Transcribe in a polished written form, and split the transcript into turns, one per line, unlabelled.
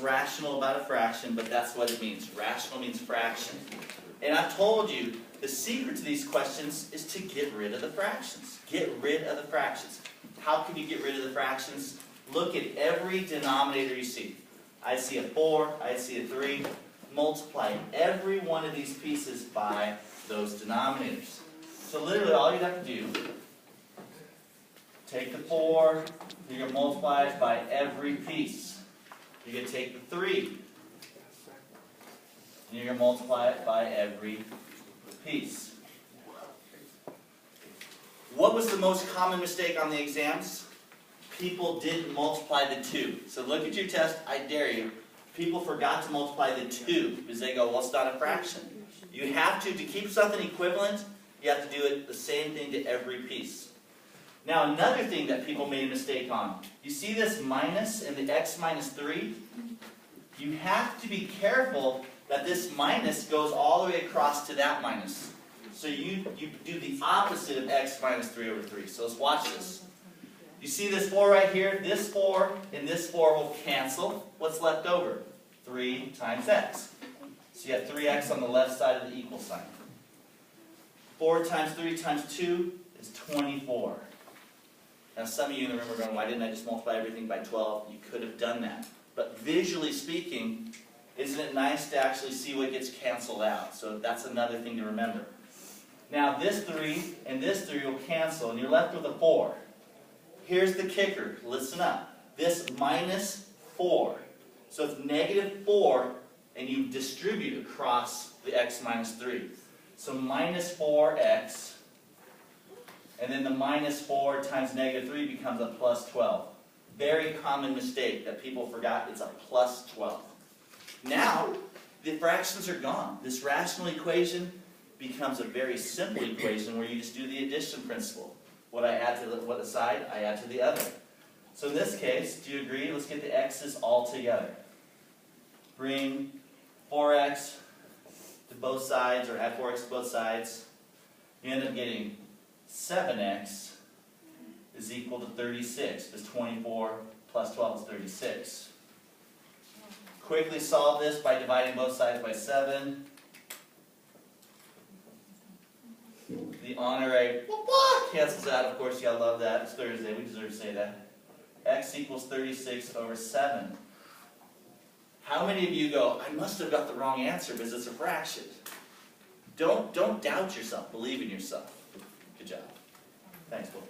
rational about a fraction, but that's what it means. Rational means fraction. And I've told you, the secret to these questions is to get rid of the fractions. Get rid of the fractions. How can you get rid of the fractions? Look at every denominator you see. I see a 4, I see a 3. Multiply every one of these pieces by those denominators. So literally all you'd have to do, take the 4, you're going to multiply it by every piece. You're going to take the 3, and you're going to multiply it by every piece. What was the most common mistake on the exams? People didn't multiply the 2. So look at your test, I dare you. People forgot to multiply the 2 because they go, well, it's not a fraction. You have to keep something equivalent, you have to do it the same thing to every piece. Now another thing that people made a mistake on, you see this minus and the x minus 3? You have to be careful that this minus goes all the way across to that minus. So you do the opposite of x minus 3 over 3. So let's watch this. You see this 4 right here? This 4 and this 4 will cancel. What's left over? 3 times x. So you have 3x on the left side of the equal sign. 4 times 3 times 2 is 24. Now some of you in the room are going, why didn't I just multiply everything by 12? You could have done that. But visually speaking, isn't it nice to actually see what gets canceled out? So that's another thing to remember. Now this 3 and this 3 will cancel, and you're left with a 4. Here's the kicker. Listen up. This minus 4. So it's negative 4, and you distribute across the x minus 3. So minus 4x, and then the minus 4 times negative 3 becomes a plus 12. Very common mistake that people forgot. It's a plus 12. Now, the fractions are gone. This rational equation becomes a very simple equation where you just do the addition principle. What I add to what side, I add to the other. So in this case, do you agree? Let's get the x's all together. Bring 4x to both sides, or add 4x to both sides. You end up getting 7x is equal to 36, because 24 plus 12 is 36. Quickly solve this by dividing both sides by 7. The honorary cancels out. Of course, you gotta love that. It's Thursday. We deserve to say that. X equals 36 over 7. How many of you go, I must have got the wrong answer because it's a fraction? Don't doubt yourself. Believe in yourself. Good job. Thanks, Will.